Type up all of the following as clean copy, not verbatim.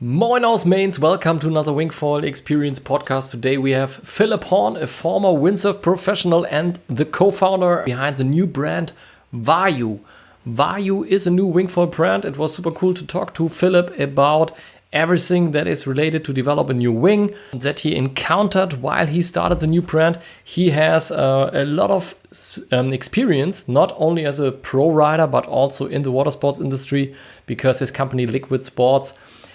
Moin mains, welcome to another Wingfoil Experience podcast. Today we have Philip Horn, a former windsurf professional and the co-founder behind the new brand Vayu. Vayu is a new Wingfoil brand. It was super cool to talk to Philip about everything that is related to develop a new wing that he encountered while he started the new brand. He has a lot of experience, not only as a pro rider, but also in the water sports industry, because his company Liquid Sports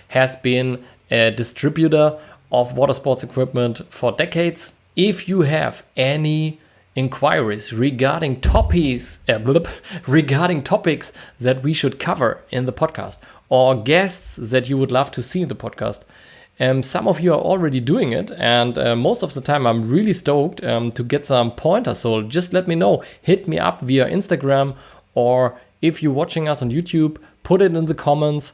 has been a distributor of water sports equipment for decades. If you have any inquiries regarding topics that we should cover in the podcast, or guests that you would love to see in the podcast, some of you are already doing it, and most of the time I'm really stoked to get some pointers. So just let me know. Hit me up via Instagram, or if you're watching us on YouTube, put it in the comments.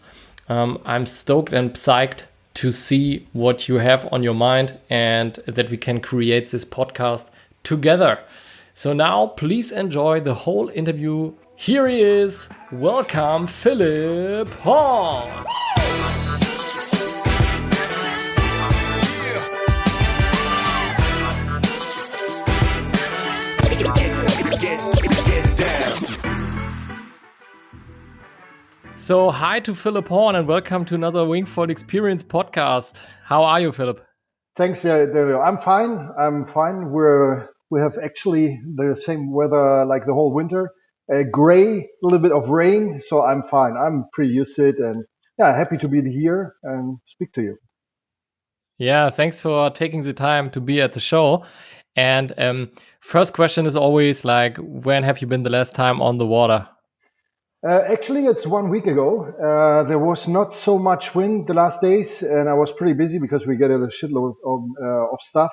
I'm stoked and psyched to see what you have on your mind and that we can create this podcast together. So now please enjoy the whole interview. Here he is. Welcome, Philip Horn. So hi to Philip Horn and welcome to another Wingfoil Experience podcast. How are you, Philip? Thanks, Dario. I'm fine. We have actually the same weather like the whole winter. Gray, a little bit of rain, so I'm fine. I'm pretty used to it, and yeah, happy to be here and speak to you. Yeah, thanks for taking the time to be at the show. And first question is always like, when have you been the last time on the water? Actually, it's 1 week ago. There was not so much wind the last days, and I was pretty busy because we get a shitload of stuff.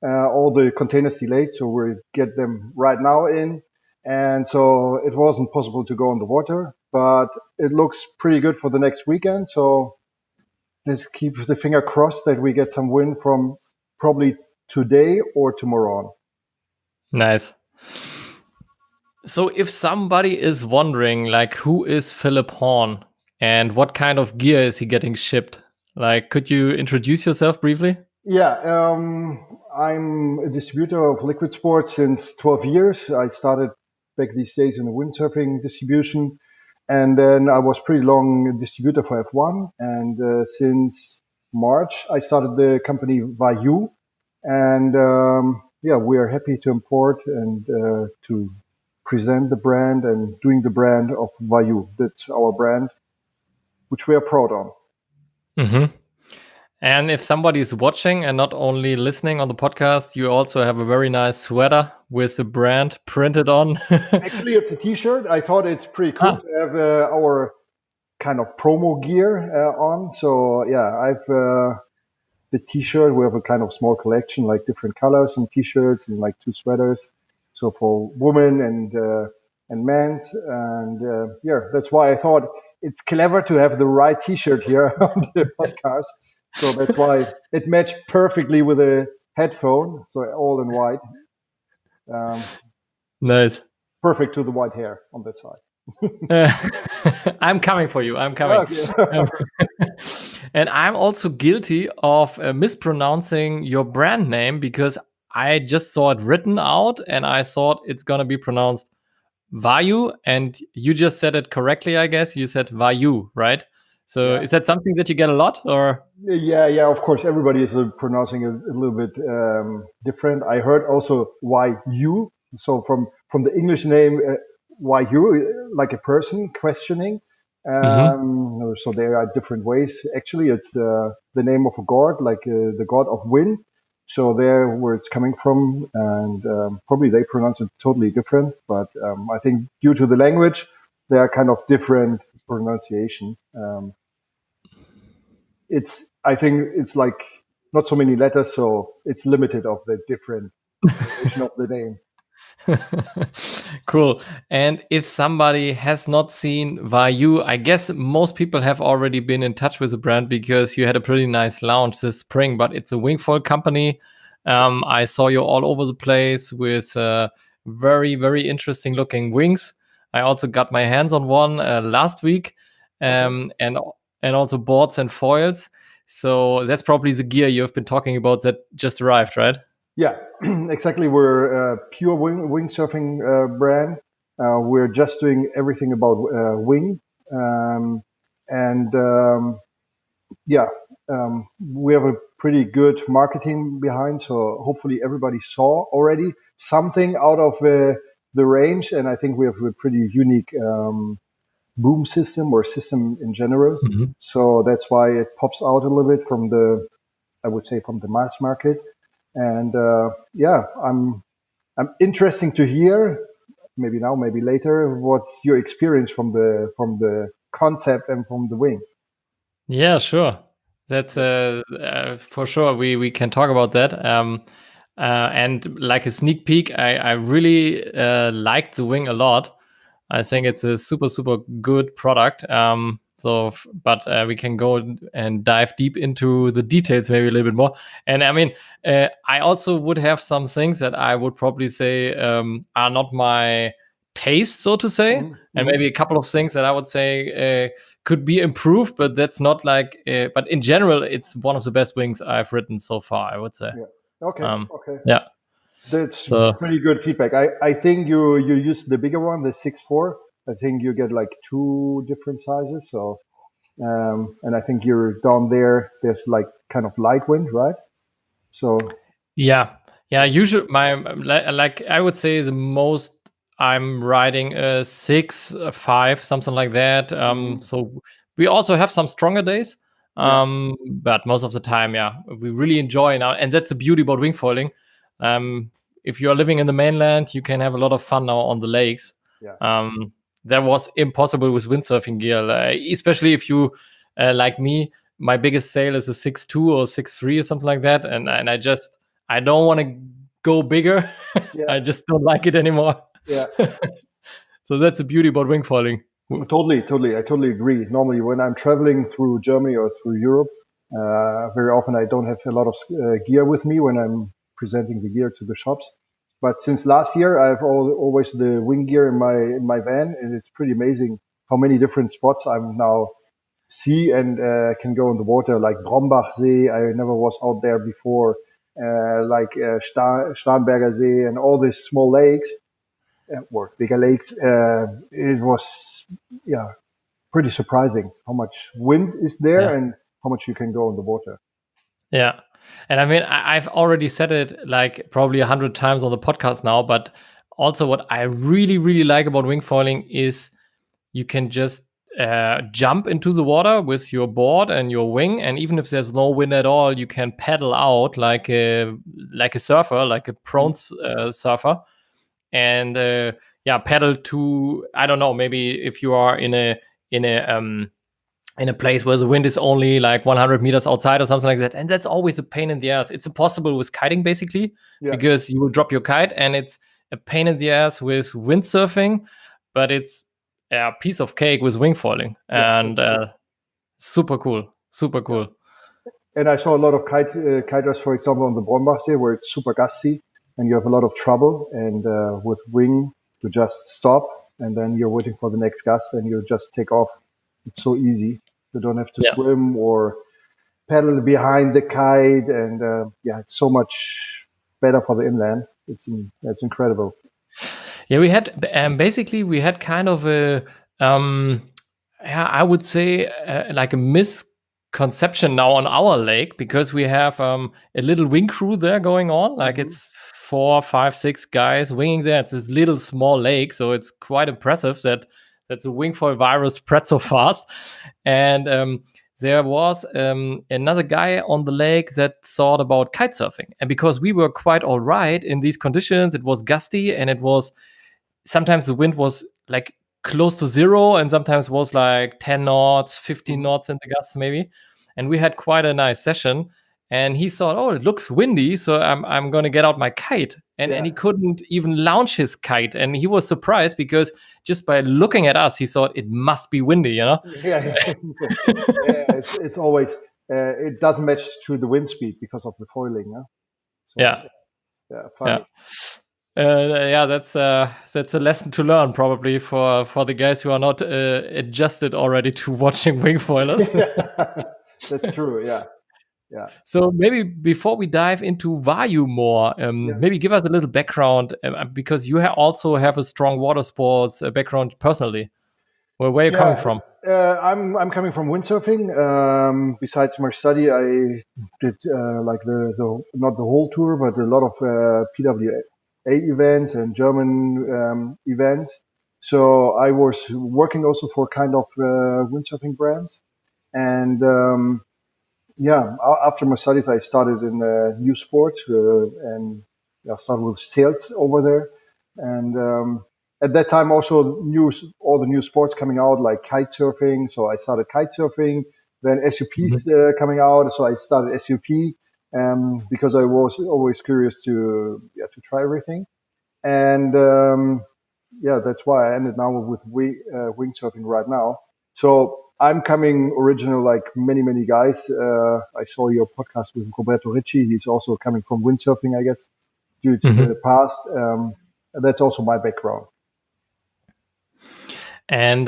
All the containers delayed, so we get them right now in. And so it wasn't possible to go on the water, but it looks pretty good for the next weekend. So let's keep the finger crossed that we get some wind from probably today or tomorrow on. Nice. So if somebody is wondering, like, who is Philip Horn and what kind of gear is he getting shipped? Like, could you introduce yourself briefly? Yeah, I'm a distributor of Liquid Sports since 12 years. I started back these days in the windsurfing distribution, and then I was pretty long a distributor for F1. And since March, I started the company Vayu, and we are happy to import and to present the brand and doing the brand of Vayu. That's our brand, which we are proud on. Mm-hmm. And if somebody is watching and not only listening on the podcast, you also have a very nice sweater with the brand printed on. Actually, it's a t-shirt. I thought it's pretty cool to have our kind of promo gear on. So yeah, I've the t-shirt. We have a kind of small collection, like different colors and t-shirts and like 2 sweaters. So for women and men's, and that's why I thought it's clever to have the right t-shirt here on the podcast. So that's why it matched perfectly with a headphone. So all in white. Nice. Perfect to the white hair on this side. I'm coming for you. I'm coming. Okay. And I'm also guilty of mispronouncing your brand name because I just saw it written out and I thought it's going to be pronounced Vayu, and you just said it correctly, I guess. You said Vayu, right? So Is that something that you get a lot, or? Yeah, of course. Everybody is pronouncing it a little bit different. I heard also Vayu. So from the English name, Vayu, like a person questioning. So there are different ways. Actually, it's the name of a god, like the god of wind. So there where it's coming from, and probably they pronounce it totally different. But I think due to the language, there are kind of different pronunciations. I think it's like not so many letters, so it's limited of the different pronunciation of the name. Cool. And if somebody has not seen Vayu, I guess most people have already been in touch with the brand because you had a pretty nice launch this spring, but it's a Wingfoil company. I saw you all over the place with very, very interesting looking wings. I also got my hands on one last week. And and also boards and foils. So that's probably the gear you've been talking about that just arrived, right? Yeah, exactly. We're a pure windsurfing brand. We're just doing everything about wing. Um, and yeah, we have a pretty good marketing behind. So hopefully everybody saw already something out of the range. And I think we have a pretty unique boom system or system in general. Mm-hmm. So that's why it pops out a little bit from I would say, from the mass market. And yeah, I'm interesting to hear, maybe now, maybe later, what's your experience from the concept and from the wing. Yeah, sure. That's for sure. We can talk about that. And like a sneak peek, I really like the wing a lot. I think it's a super good product. But we can go and dive deep into the details maybe a little bit more. And I mean, I also would have some things that I would probably say are not my taste, so to say, and Mm-hmm. maybe a couple of things that I would say could be improved, but that's not like. But in general, it's one of the best wings I've written so far, I would say. Yeah. Okay. Um, Okay. yeah. That's So pretty good feedback. I think you use the bigger one, the 6'4". I think you get like two different sizes. So and I think you're down there. There's like kind of light wind, right? So yeah. Usually, like I would say the most I'm riding a 6, a 5, something like that. mm, So we also have some stronger days. yeah, But most of the time, yeah, we really enjoy now, and that's the beauty about wingfoiling. Um, if you are living in the mainland, you can have a lot of fun now on the lakes. yeah, That was impossible with windsurfing gear, especially if you, like me, my biggest sail is a 6'2" or 6'3" or something like that, and I don't want to go bigger. yeah, I just don't like it anymore. yeah. So that's the beauty about wingfoiling. Totally, totally. I totally agree. Normally, when I'm traveling through Germany or through Europe, very often I don't have a lot of gear with me when I'm presenting the gear to the shops. But since last year, I have always the wing gear in my van, and it's pretty amazing how many different spots I'm now see and can go in the water, like Brombachsee. I never was out there before, like Starnberger See and all these small lakes or bigger lakes. It was, yeah, pretty surprising how much wind is there Yeah. and how much you can go in the water. Yeah. And I mean, I've already said it like probably 100 times on the podcast now, but also what I really like about wingfoiling is you can just jump into the water with your board and your wing, and even if there's no wind at all, you can paddle out like a surfer, like a prone surfer, and yeah, paddle to, I don't know, maybe if you are in a in a place where the wind is only like 100 meters outside or something like that. And that's always a pain in the ass. It's impossible with kiting, basically, Yeah, because you will drop your kite, and it's a pain in the ass with windsurfing, but it's a piece of cake with wingfoiling. yeah, And that's true. super cool. Super Yeah. cool. And I saw a lot of kiters, for example, on the Brombachsee where it's super gusty and you have a lot of trouble. And with wing, you just stop and then you're waiting for the next gust and you just take off. It's so easy. You don't have to Yeah. swim or paddle behind the kite. And yeah, it's so much better for the inland. It's incredible. Yeah, we had basically we had kind of a yeah, I would say like a misconception now on our lake, because we have a little wing crew there going on. Like Hmm. it's 4, 5, 6 guys winging there. It's this little small lake, so it's quite impressive that the wingfoil virus spread so fast. And there was another guy on the lake that thought about kite surfing, and because we were quite all right in these conditions, it was gusty and it was sometimes the wind was like close to zero, and sometimes was like 10 knots, 15 Hmm. knots in the gusts maybe. And we had quite a nice session. And he thought, oh, it looks windy, so I'm going to get out my kite. And Yeah. he couldn't even launch his kite. And he was surprised because just by looking at us, he thought it must be windy, you know? Yeah. Yeah. It's always, it doesn't match to the wind speed because of the foiling. Huh? So Yeah. yeah, Yeah. funny. Yeah, that's a lesson to learn probably for the guys who are not adjusted already to watching wingfoilers. Yeah, that's true. Yeah, yeah, So maybe before we dive into Vayu more, yeah, maybe give us a little background because you also have a strong water sports background personally. Where are you coming yeah. from? I'm coming from windsurfing. Besides my study, I did like the not the whole tour, but a lot of PWA events and German events. So I was working also for kind of windsurfing brands, and yeah, after my studies, I started in new sports and yeah, started with sales over there. And at that time, also all the new sports coming out like kite surfing. So I started kite surfing. Then Mhm. SUP's coming out, so I started SUP because I was always curious to to try everything. And yeah, that's why I ended now with windsurfing right now. So I'm coming original like many guys. I saw your podcast with Roberto Ricci. He's also coming from windsurfing, I guess, due to the Mhm. past. That's also my background. And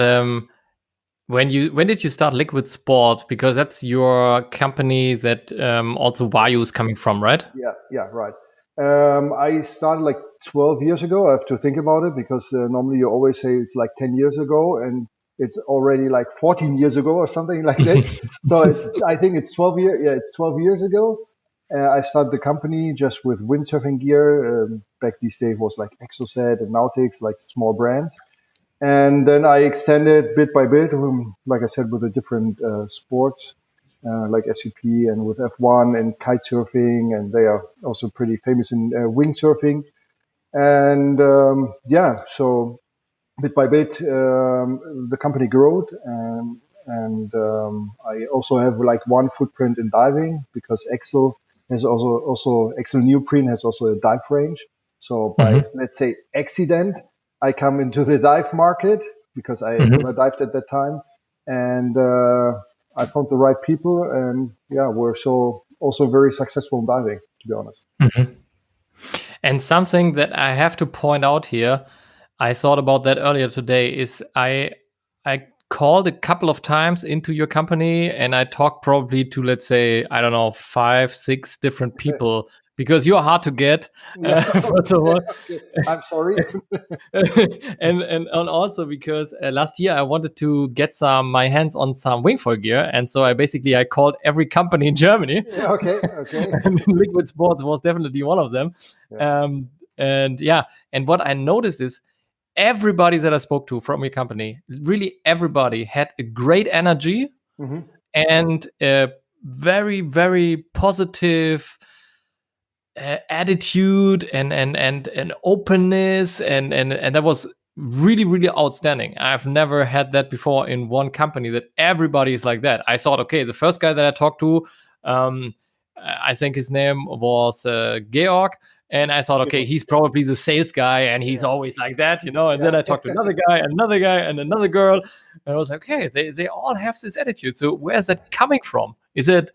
when did you start Liquid Sports? Because that's your company that also Vayu is coming from, right? Yeah, right. I started like 12 years ago. I have to think about it because normally you always say it's like 10 years ago and it's already like 14 years ago or something like this. So I think it's 12 years. Yeah, it's 12 years ago. I started the company just with windsurfing gear. Back these days was like Exocet and Nautix, like small brands. And then I extended bit by bit, like I said, with the different sports like SUP and with F1 and kite surfing, and they are also pretty famous in windsurfing. And yeah, so bit by bit, the company growed, and I also have like one footprint in diving because Excel has also Excel Neoprene has also a dive range. So by Mhm. let's say accident, I come into the dive market because I never Mhm. dived at that time, and I found the right people, and yeah, we're so also very successful in diving, to be honest. Mhm. And something that I have to point out here, I thought about that earlier today, is I called a couple of times into your company and I talked probably to, let's say, I don't know, 5, 6 different people because you're hard to get, Yeah, first of okay, all. okay. I'm sorry. And also because last year I wanted to get my hands on some wingfoil gear, and so I called every company in Germany, Yeah, okay, okay. and Liquid Sports was definitely one of them. Yeah. Um, and yeah, and what I noticed is everybody that I spoke to from your company, really everybody had a great energy Hmm. and a very positive attitude and openness and that was really outstanding. I've never had that before in one company that everybody is like that. I thought, okay, the first guy that I talked to, um, I think his name was Georg, and I thought, okay, Yeah, he's probably the sales guy and he's yeah, always like that, you know. And then yeah. I talked to another guy, and another girl, and I was like, okay, they all have this attitude. So where's that coming from? Is it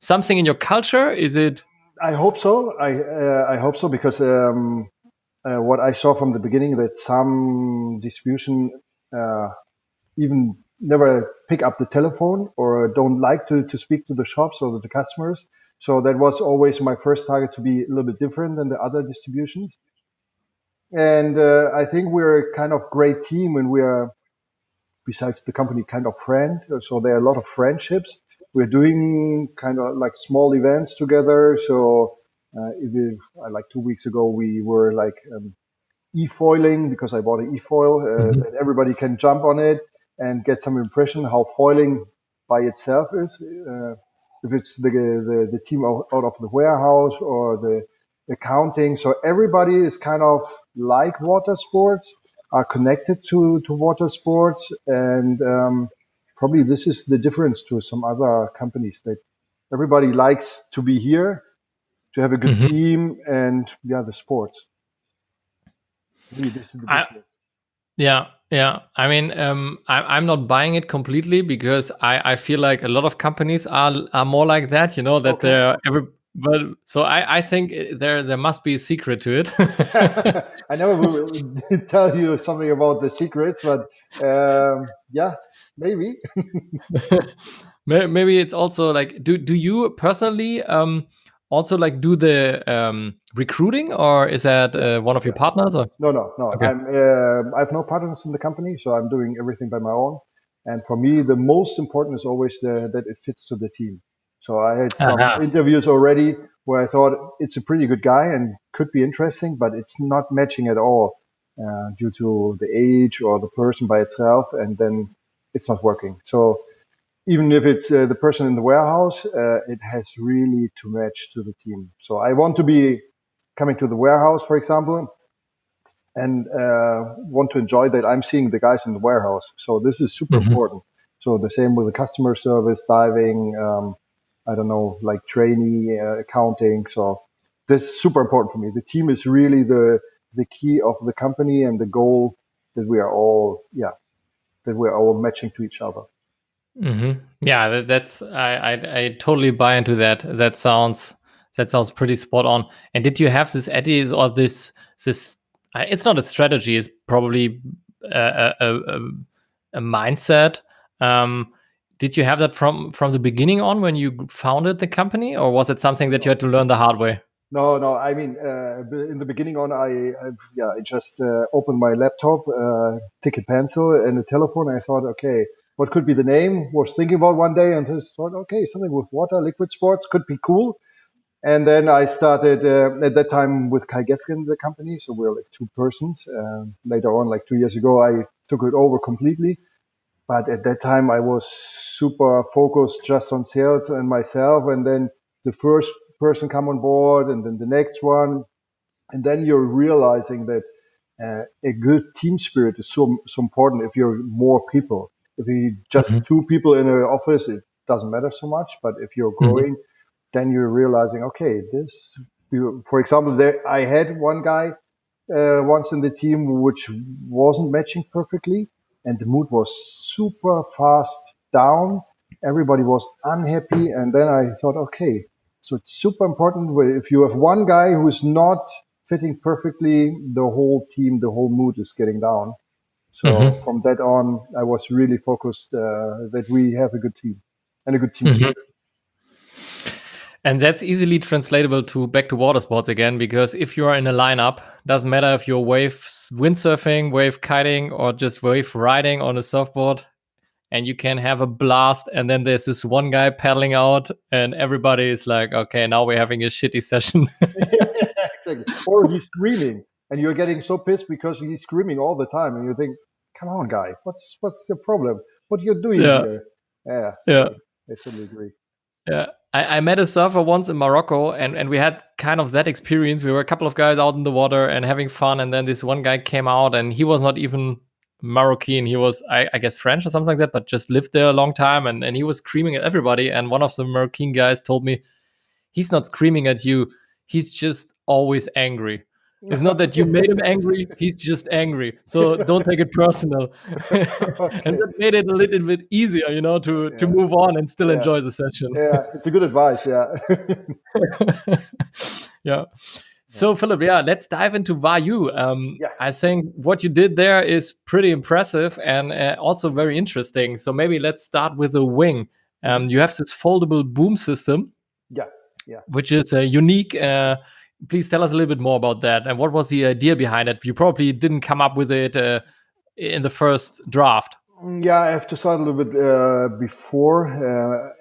something in your culture? Is it I hope so. I hope so because what I saw from the beginning that some distribution uh, even never pick up the telephone or don't like to speak to the shops or the customers. So that was always my first target to be a little bit different than the other distributions. And I think we're a kind of great team and we are besides the company kind of friend. So there are a lot of friendships. We're doing kind of like small events together. So like 2 weeks ago, we were like e-foiling because I bought an e-foil Mhm. that everybody can jump on it and get some impression how foiling by itself is. If it's the team out of the warehouse or the accounting. So everybody is kind of like water sports, are connected to water sports. And probably this is the difference to some other companies that everybody likes to be here, to have a good Mhm. team and yeah, the sports. Maybe this is the I, difference. yeah. I mean, I'm not buying it completely because I feel like a lot of companies are more like that. You know that Okay. but so I think there must be a secret to it. I never will tell you something about the secrets, but yeah, maybe. Maybe it's also like, do you personally also like do the recruiting, or is that Yeah, one of your yeah. partners? Or No. okay. I have no partners in the company, so I'm doing everything by my own. And for me, the most important is always that it fits to the team. So I had some Aha. interviews already where I thought it's a pretty good guy and could be interesting, but it's not matching at all due to the age or the person by itself, and then it's not working. So even if it's the person in the warehouse, it has really to match to the team. So I want to be coming to the warehouse, for example, and want to enjoy that I'm seeing the guys in the warehouse. So this is super Hmm. important. So the same with the customer service, diving, I don't know, like trainee, accounting. So this is super important for me. The team is really the key of the company and the goal that we are all, yeah, that we're all matching to each other. Hmm. Yeah, that's I totally buy into that. That sounds pretty spot on. And did you have this idea or this? It's not a strategy. It's probably a mindset. Um, did you have that from the beginning on when you founded the company, or was it something that you had No. to learn the hard way? No. I mean, in the beginning on, I just opened my laptop, take a pencil and a telephone. I thought, okay, what could be the name? Was thinking about one day and just thought, okay, something with water, liquid sports could be cool. And then I started at that time with Kai Gefgen, the company. So we were like two persons. Later on, like 2 years ago, I took it over completely. But at that time, I was super focused just on sales and myself. And then the first person come on board, and then the next one, and then you're realizing that a good team spirit is so important. If you're more people, if you just Hmm. two people in an office, it doesn't matter so much. But if you're Hmm. growing, then you're realizing, okay, this. For example, there I had one guy once in the team which wasn't matching perfectly, and the mood was super fast down. Everybody was unhappy, and then I thought, okay, so it's super important if you have one guy who is not fitting perfectly, the whole team, the whole mood is getting down. So Hmm. from that on, I was really focused that we have a good team and a good team Hmm. spirit. And that's easily translatable to back to water sports again, because if you are in a lineup, doesn't matter if you're wave windsurfing, wave kiting, or just wave riding on a surfboard, and you can have a blast. And then there's this one guy paddling out, and everybody is like, okay, now we're having a shitty session. Exactly. Or he's screaming, and you're getting so pissed because he's screaming all the time, and you think, "Come on, guy, what's your problem? What you're doing Yeah, here?" Yeah, yeah. I totally agree. Yeah. I met a surfer once in Morocco, and we had kind of that experience. We were a couple of guys out in the water and having fun, and then this one guy came out, and he was not even Moroccan. He was, I guess, French or something like that, but just lived there a long time, and he was screaming at everybody. And one of the Moroccan guys told me, he's not screaming at you, he's just always angry. It's not that you Okay. made him angry, he's just angry. So don't take it personal. And Okay. that made it a little bit easier, to Yeah. move on and still Yeah. enjoy the session. Yeah. It's a good advice. Yeah. Yeah. Yeah. So Philip, yeah, let's dive into Vayu. Yeah. I think what you did there is pretty impressive and also very interesting. So maybe let's start with the wing. Mhm. You have this foldable boom system, Yeah. Yeah. which is unique. Please tell us a little bit more about that, and what was the idea behind it? You probably didn't come up with it in the first draft. Yeah, I have to start a little bit before,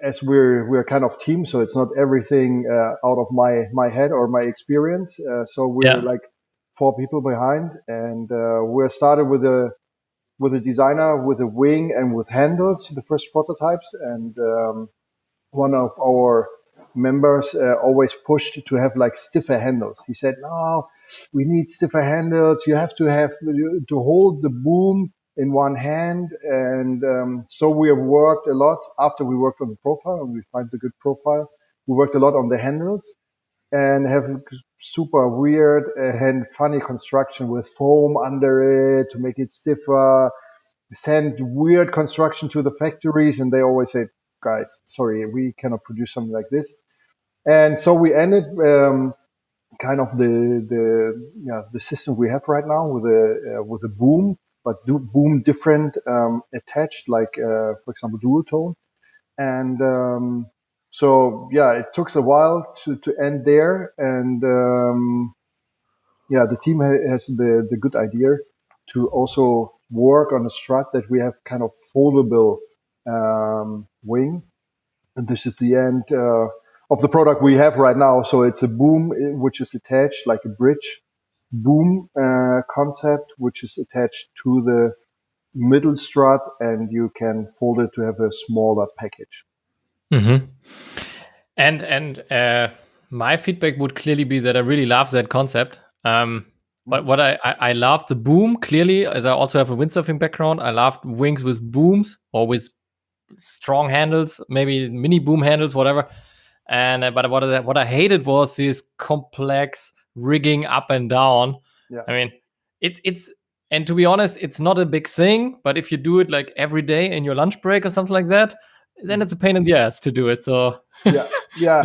as we're kind of team, so it's not everything out of my head or my experience. So we're Yeah. like four people behind, and we're started with a designer with a wing and with handles, the first prototypes, and one of our members always pushed to have like stiffer handles. He said, "No, we need stiffer handles. You have to hold the boom in one hand." And so we have worked a lot after we worked on the profile and we find the good profile. We worked a lot on the handles and have super weird and funny construction with foam under it to make it stiffer, send weird construction to the factories, and they always say, "Guys, sorry, we cannot produce something like this." And so we ended kind of the system we have right now with a boom, but boom different attached, like for example duotone. And so yeah, it took a while to end there, and yeah, the team has the good idea to also work on a strut that we have kind of foldable wing, and this is the end of the product we have right now. So it's a boom which is attached like a bridge boom concept, which is attached to the middle strut, and you can fold it to have a smaller package. Mm-hmm. And my feedback would clearly be that I really love that concept. But what I love the boom clearly, as I also have a windsurfing background. I love wings with booms or with strong handles, maybe mini boom handles, whatever. And but what I hated was this complex rigging up and down. Yeah. I mean, it's and to be honest, it's not a big thing. But if you do it like every day in your lunch break or something like that, then it's a pain in the ass to do it. So Yeah.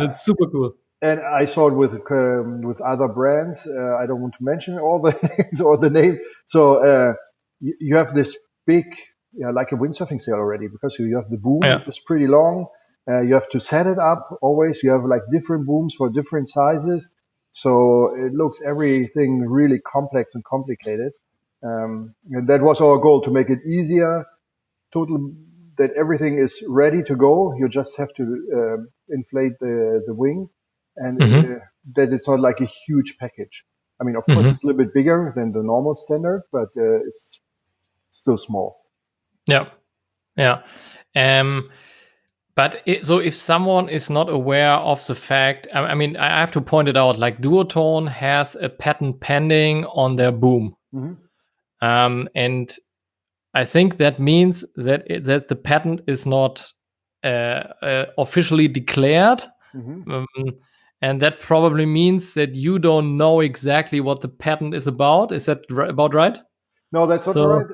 it's super cool. And I saw it with other brands. I don't want to mention all the names or the name. So you have this big, like a windsurfing sail already, because you have the boom, which is pretty long. You have to set it up always. You have like different booms for different sizes. So it looks everything really complex and complicated. And that was our goal, to make it easier, that everything is ready to go. You just have to inflate the wing, and that it's not like a huge package. I mean, of course, it's a little bit bigger than the normal standard, but it's still small. Yeah. But so if someone is not aware of the fact, I mean, I have to point it out, like Duotone has a patent pending on their boom. And I think that means that that the patent is not officially declared. And that probably means that you don't know exactly what the patent is about. Is that about right? No, that's not right.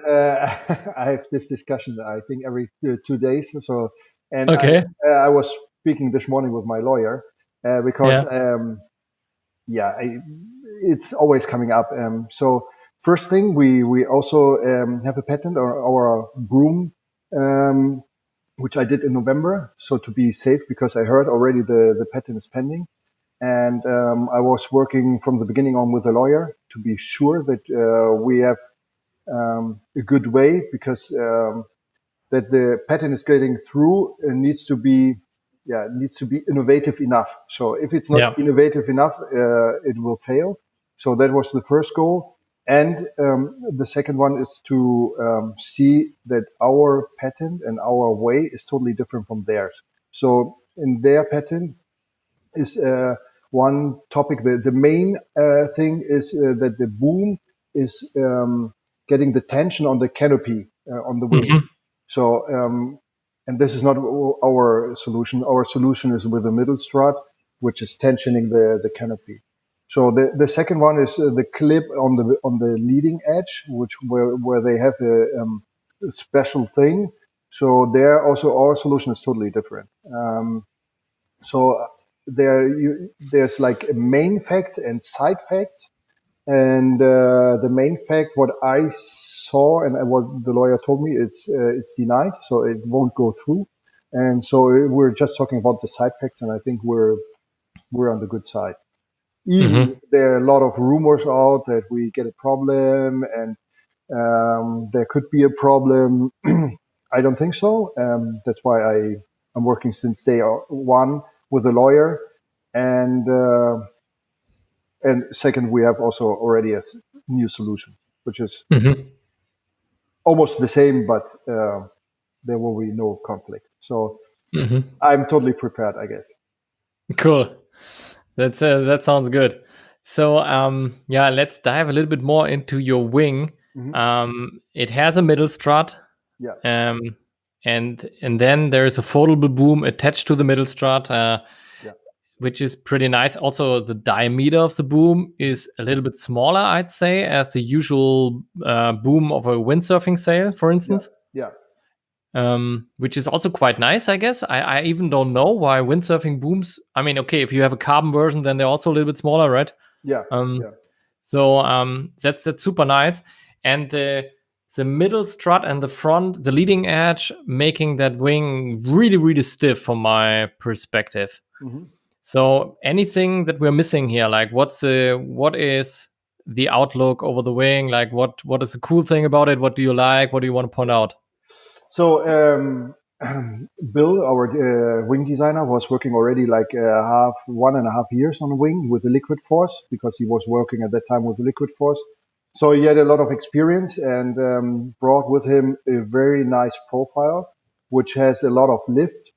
I have this discussion, I think, every 2 days. So, and okay. I was speaking this morning with my lawyer because, it's always coming up. So, first thing, we also have a patent on our broom, which I did in November. So to be safe, because I heard already the patent is pending. And I was working from the beginning on with a lawyer to be sure that we have a good way, because that the patent is getting through needs to be innovative enough. So if it's not innovative enough, it will fail. So that was the first goal. And the second one is to see that our patent and our way is totally different from theirs. So in their patent is one topic. The main thing is that the boom is getting the tension on the canopy on the wing. So, and this is not our solution. Our solution is with a middle strut, which is tensioning the canopy. So the second one is the clip on the leading edge, where they have a special thing. So there also our solution is totally different. So there's like main facts and side facts. And the main fact, what I saw and what the lawyer told me, it's denied, so it won't go through. And so we're just talking about the side facts, and I think we're on the good side. Even there are a lot of rumors out that we get a problem, and there could be a problem. I don't think so. That's why I'm working since day one with a lawyer, and second, we have also already a new solution, which is almost the same, but there will be no conflict. So I'm totally prepared, I guess. Cool. That sounds good. So let's dive a little bit more into your wing. It has a middle strut. And then there is a foldable boom attached to the middle strut, which is pretty nice. Also, the diameter of the boom is a little bit smaller, I'd say, as the usual boom of a windsurfing sail, for instance. Yeah. which is also quite nice, I guess. I even don't know why windsurfing booms. I mean, okay, if you have a carbon version, then they're also a little bit smaller, right? Yeah, Um, yeah. so that's super nice. And the middle strut and the front, the leading edge, making that wing really, really stiff from my perspective. Hmm. So anything that we're missing here, like what is the outlook over the wing? Like what is the cool thing about it? What do you like? What do you want to point out? So Bill, our wing designer, was working already like 1.5 years on the wing with the liquid force because he was working at that time with the liquid force. So he had a lot of experience and brought with him a very nice profile, which has a lot of lift,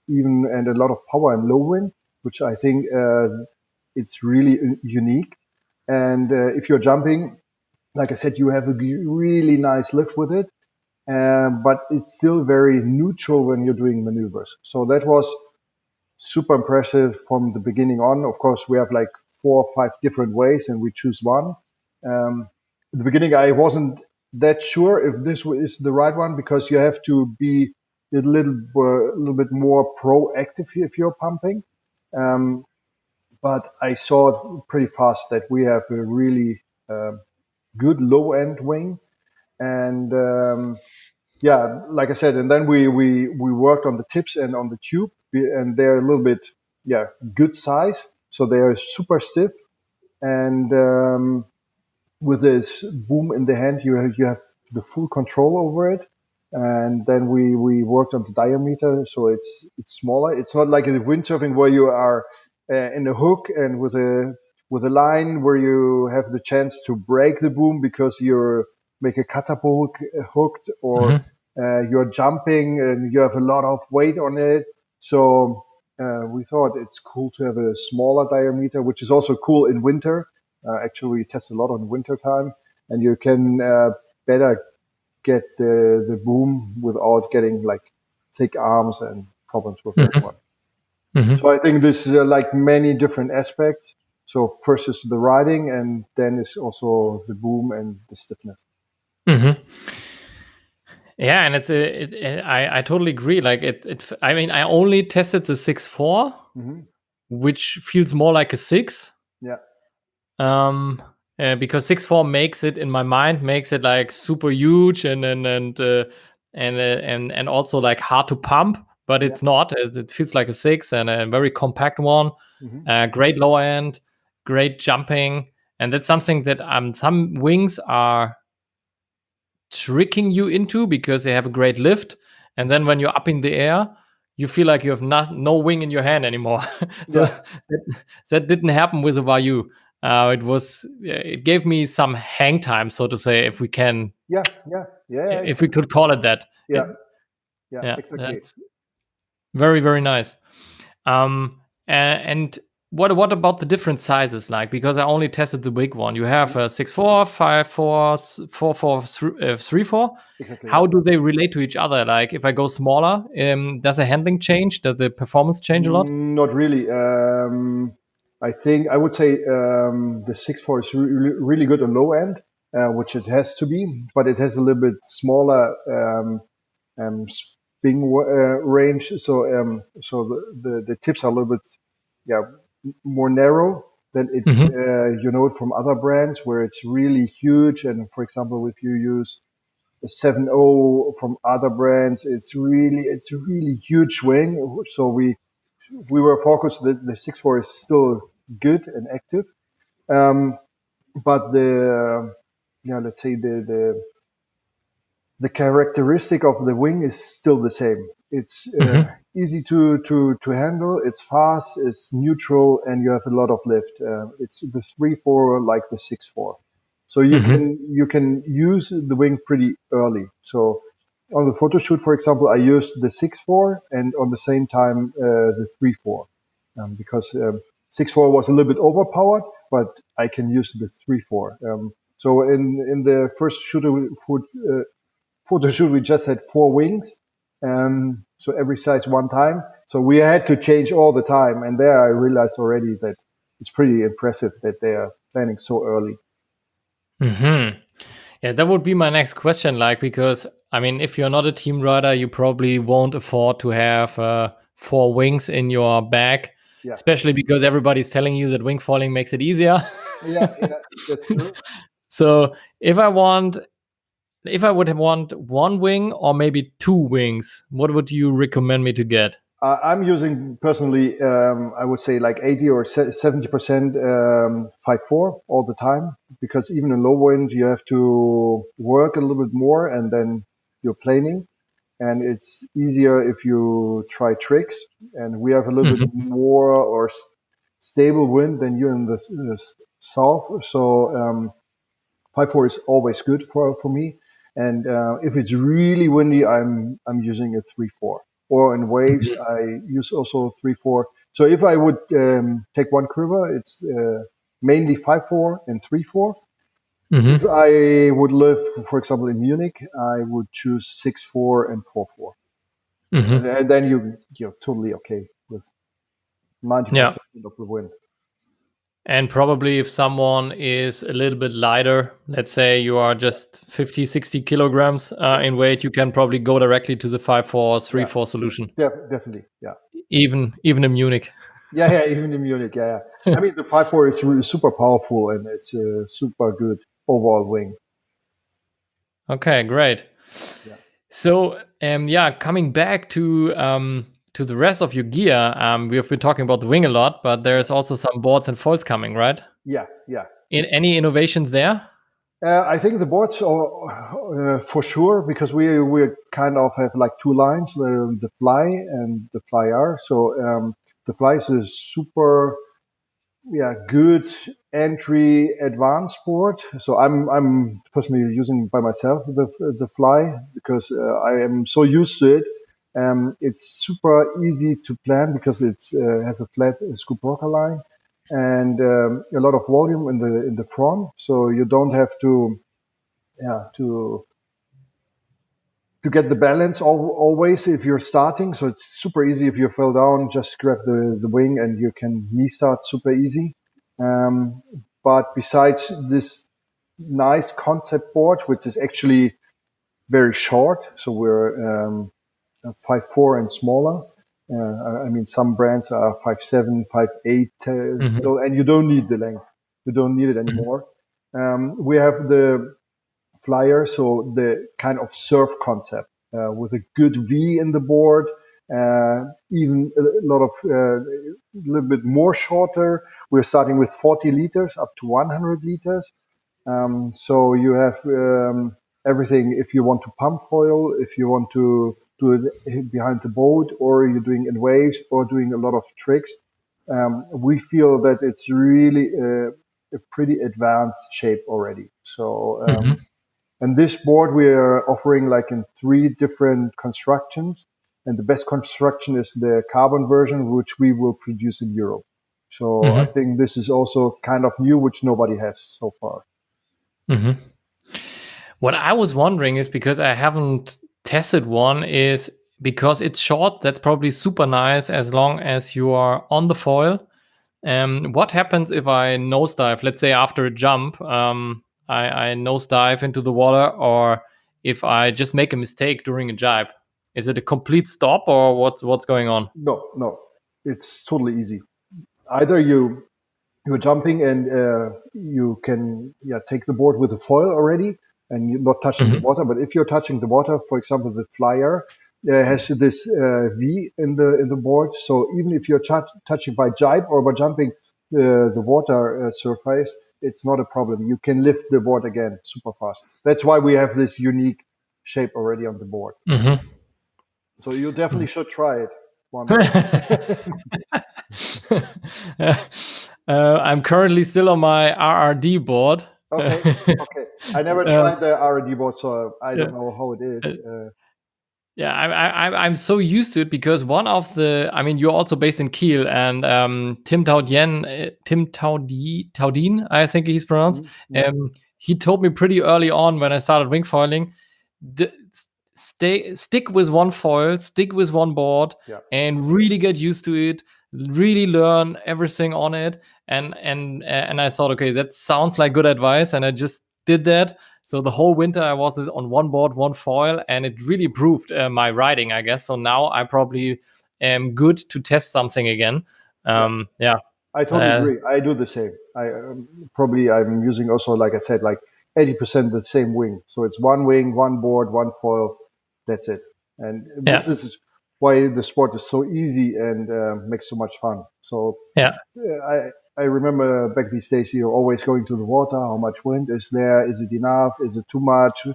even and a lot of power and low wind, which I think it's really unique. And if you're jumping, like I said, you have a really nice lift with it, but it's still very neutral when you're doing maneuvers. So that was super impressive from the beginning on. Of course, we have like 4 or 5 different ways, and we choose one. In the beginning, I wasn't that sure if this is the right one because you have to be a little bit more proactive if you're pumping. Um, but I saw it pretty fast that we have a really good low end wing, and yeah, like I said, and then we worked on the tips and on the tube, and they're a little bit good size, so they are super stiff, and with this boom in the hand, you have the full control over it. And then we worked on the diameter, so it's smaller. It's not like in windsurfing where you are in a hook and with a line where you have the chance to break the boom because you're make a catapult hooked, or Mm-hmm. you're jumping and you have a lot of weight on it. So we thought it's cool to have a smaller diameter, which is also cool in winter. Actually, we test a lot on winter time, and you can better get the boom without getting like thick arms and problems with that Mm-hmm. one. Mm-hmm. So I think this is like many different aspects. So first is the riding, and then is also the boom and the stiffness. Mm-hmm. Yeah, and I totally agree. Like I mean, I only tested the 6.4, Hmm. which feels more like a 6. Yeah, Um, because 6.4 makes it in my mind makes it like super huge and also like hard to pump, but yeah. it's not. It feels like a 6 and a very compact one. Hmm. Great low end, great jumping, and that's something that some wings are tricking you into because they have a great lift, and then when you're up in the air, you feel like you have no wing in your hand anymore. So Yeah, that didn't happen with the Vayu. It gave me some hang time, so to say, if we can, yeah, yeah, yeah, if we exactly. could call it that. Yeah, yeah, Yeah, exactly. that's very, very nice. And what about the different sizes? Like, because I only tested the big one. You have a 6.4, 5.4, 4.4, 3.4. Exactly. Yeah. How do they relate to each other? Like, if I go smaller, does the handling change? Does the performance change a lot? Not really. I think I would say the 6.4 is really good on low end, which it has to be, but it has a little bit smaller spin range. So the tips are a little bit yeah more narrow than it Mm-hmm. you know it from other brands where it's really huge. And for example, if you use a 7.0 from other brands, it's a really huge wing. So we were focused that the 6.4 is still good and active, um, but let's say the characteristic of the wing is still the same. It's Mm-hmm. easy to handle. It's fast. It's neutral, and you have a lot of lift. It's the 3.4 like the 6.4, so Mm-hmm. you can use the wing pretty early. So on the photo shoot, for example, I used the 6.4 and on the same time the 3.4 because 6.4 was a little bit overpowered, but I can use the 3.4. So in the first photo shoot, we just had 4 wings, so every size one time. So we had to change all the time, and there I realized already that it's pretty impressive that they are planning so early. Mm-hmm. Yeah, that would be my next question. Like, because I mean, if you're not a team rider, you probably won't afford to have 4 wings in your bag, Yeah, especially because everybody's telling you that wingfoiling makes it easier. yeah, that's true. So if I would want 1 wing or maybe 2 wings, what would you recommend me to get? I'm using personally, I would say like 80 or 70% 5.4 all the time, because even in low wind, you have to work a little bit more and then you're planing. And it's easier if you try tricks. And we have a little bit Mhm. more or stable wind than you in the south. So 5.4 is always good for me. And if it's really windy, I'm using a 3.4. Or in waves, Mhm. I use also 3.4. So if I would take one quiver, it's mainly 5.4 and 3.4. If Mhm. I would live, for example, in Munich, I would choose 6.4 and 4.4. Mhm. And then you're totally okay with 95% Yeah. of the wind. And probably if someone is a little bit lighter, let's say you are Yeah, just 50, 60 kilograms yeah, in weight, you can probably go directly to the 5.4 or yeah, 3.4 solution, definitely. Yeah. even in Munich. Yeah, even in Munich, yeah. I mean, the 5.4 is really super powerful and it's a super good overall wing. Okay, great. Yeah, So, yeah, coming back to the rest of your gear, we have been talking about the wing a lot, but yeah, there's also some boards and foils coming, right? yeah. In any innovations there? I think the boards are for sure, because we kind of have like two lines, the fly and the flyer. So the fly is a super good entry advanced board. So I'm personally using by myself the fly, because I am so used to it. It's super easy to plan because it's has a flat scoop rocker line and a lot of volume in the front, so you don't have to yeah to get the balance always if you're starting. So it's super easy. If you fell down, just grab the wing and you can knee start super easy. Um, but besides this nice concept board, which is actually very short, so we're 5.4 and smaller. I mean, some brands are 5.7, 5.8 Hmm. still, and you don't need the length. You don't need it anymore. We have the flyer, so the kind of surf concept with a good V in the board, even a lot of a little bit more shorter. We're starting with 40 liters up to 100 liters. So you have everything. If you want to pump foil, if you want to do it behind the boat, or you're doing in waves, or doing a lot of tricks, we feel that it's really a pretty advanced shape already. So Hmm. and this board we are offering like in 3 different constructions. And the best construction is the carbon version, which we will produce in Europe. So I Hmm. think this is also kind of new, which nobody has so far. Hmm. What I was wondering is, because I haven't tested one, is because it's short, that's probably super nice as long as you are on the foil. What happens if I nosedive? Let's say after a jump, I nosedive into the water, or if I just make a mistake during a jibe. Is it a complete stop, or what's going on? No, it's totally easy. Either you're jumping and you can take the board with the foil already, and you're not touching the Hmm. water. But if you're touching the water, for example, the flyer has this V in the board. So even if you're touching by jibe or by jumping the water surface, it's not a problem. You can lift the board again super fast. That's why we have this unique shape already on the board. Hmm. So you definitely should try it one day. I'm currently still on my RRD board. Okay, okay. I never Uh, tried the R&D board, so I yeah. don't know how it is. Yeah, I'm so used to it because one of the, I mean, you're also based in Kiel, and Tim Taudin, I think he's pronounced. Yeah, He told me pretty early on when I started wingfoiling, the, stick with one foil, stick with one board, yeah, and really get used to it. Really learn everything on it, and I thought, okay, that sounds like good advice, and I just did that. So the whole winter I was on one board, one foil, and it really improved my riding, I guess. So now I probably am good to test something again. Yeah. I totally agree. I do the same. I'm using also, like I said, like 80% the same wing. So it's one wing, one board, one foil. That's it. And this is why the sport is so easy and makes so much fun. So yeah. I remember back these days, you're always going to the water. How much wind is there? Is it enough? Is it too much?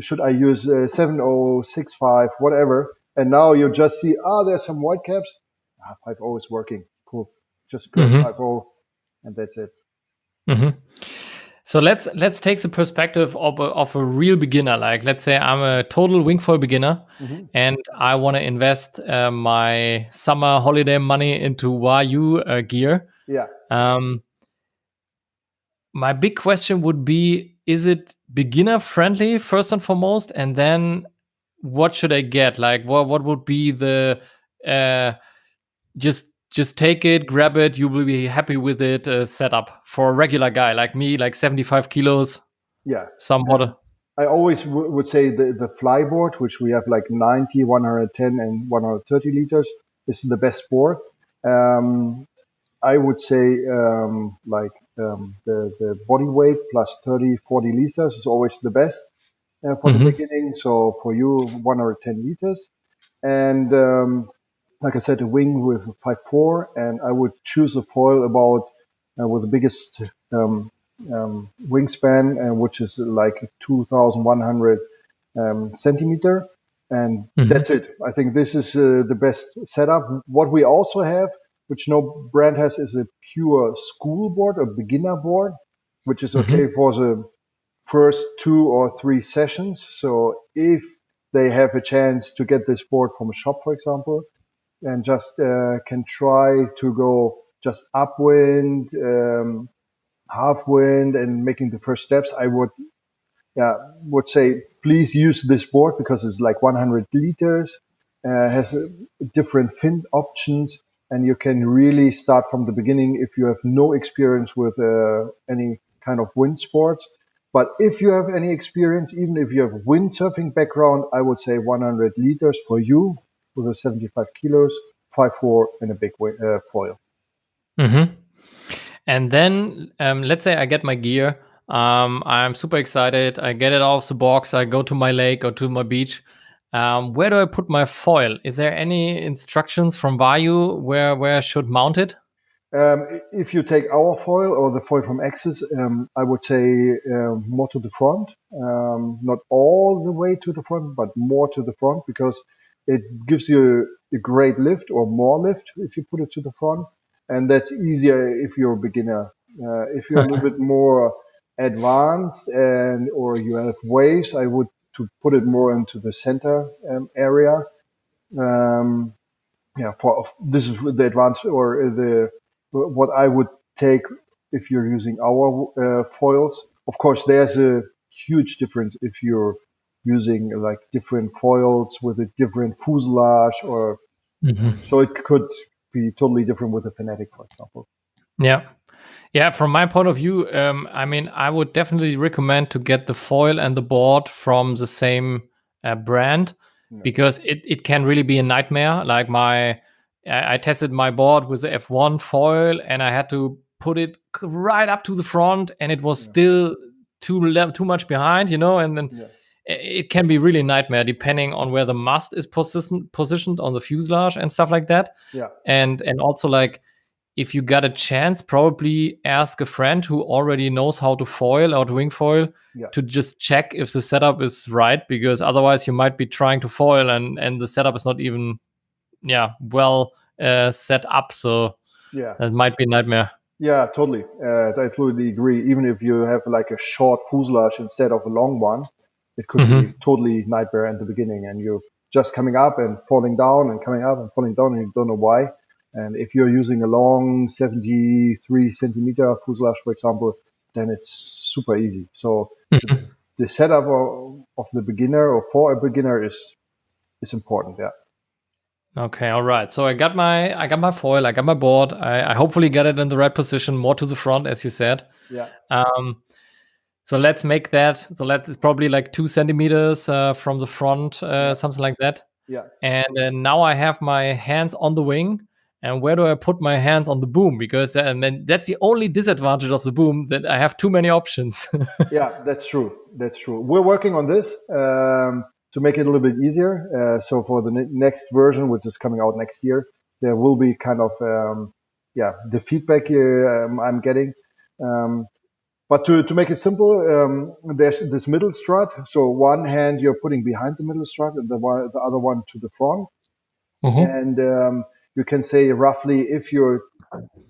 Should I use 7.0, 6.5, whatever? And now you just see, there's some white caps. 5.0 is working. Cool. Just go 5.0 and that's it. So let's take the perspective of a real beginner. Like, let's say I'm a total wingfoil beginner and I want to invest my summer holiday money into Vayu gear. Yeah. My big question would be, is it beginner friendly first and foremost? And then what should I get? Like, what would be the just take it, grab it, you will be happy with it setup for a regular guy like me, like 75 kilos? Yeah. Somewhat. I always would say the flyboard, which we have like 90, 110 and 130 liters, is the best board. I would say the body weight plus 30, 40 liters is always the best for the beginning. So for you, 110 liters. And like I said, a wing with 5.4, and I would choose a foil about with the biggest wingspan, which is like 2,100 centimeter. And that's it. I think this is the best setup. What we also have, which no brand has, is a pure school board, a beginner board, which is okay for the first 2 or 3 sessions. So if they have a chance to get this board from a shop, for example, and just can try to go just upwind, half wind, and making the first steps, I would say please use this board because it's like 100 liters, has different fin options, and you can really start from the beginning if you have no experience with any kind of wind sports. But if you have any experience, even if you have windsurfing background, I would say 100 liters for you with a 75 kilos, 5.4 and a big foil. And then let's say I get my gear. I'm super excited. I get it off the box. I go to my lake or to my beach. Where do I put my foil? Is there any instructions from Vayu where I should mount it? If you take our foil or the foil from Axis, I would say more to the front. Not all the way to the front, but more to the front because it gives you a great lift or more lift if you put it to the front. And that's easier if you're a beginner. If you're a little bit more advanced or you have waves, I would to put it more into the center area. For this is the advanced or what I would take if you're using our foils. Of course, there's a huge difference if you're using like different foils with a different fuselage or so it could be totally different with a Fanatic, for example. Yeah, from my point of view, I mean, I would definitely recommend to get the foil and the board from the same brand because it can really be a nightmare. Like I tested my board with the F1 foil and I had to put it right up to the front and it was still too much behind, and then it can be really a nightmare depending on where the mast is positioned on the fuselage and stuff like that. And also like, if you got a chance, probably ask a friend who already knows how to foil or to wing foil to just check if the setup is right, because otherwise you might be trying to foil and the setup is not even well set up. So that might be a nightmare. Yeah, totally. I totally agree. Even if you have like a short fuselage instead of a long one, it could be totally nightmare at the beginning, and you're just coming up and falling down and coming up and falling down, and you don't know why. And if you're using a long 73 centimeter fuselage, for example, then it's super easy. So the setup of the beginner or for a beginner is important. Yeah. Okay. All right. So I got my foil. I got my board. I hopefully got it in the right position, more to the front, as you said. Yeah. So let's make that. So it's probably like 2 centimeters from the front, Yeah. something like that. Yeah. And now I have my hands on the wing. And where do I put my hands on the boom? Because then that's the only disadvantage of the boom, that I have too many options. Yeah, that's true. That's true. We're working on this to make it a little bit easier. So for the next version, which is coming out next year, there will be kind of the feedback I'm getting. But to make it simple, there's this middle strut. So one hand you're putting behind the middle strut, and the other one to the front. Mhm. And you can say roughly, if you're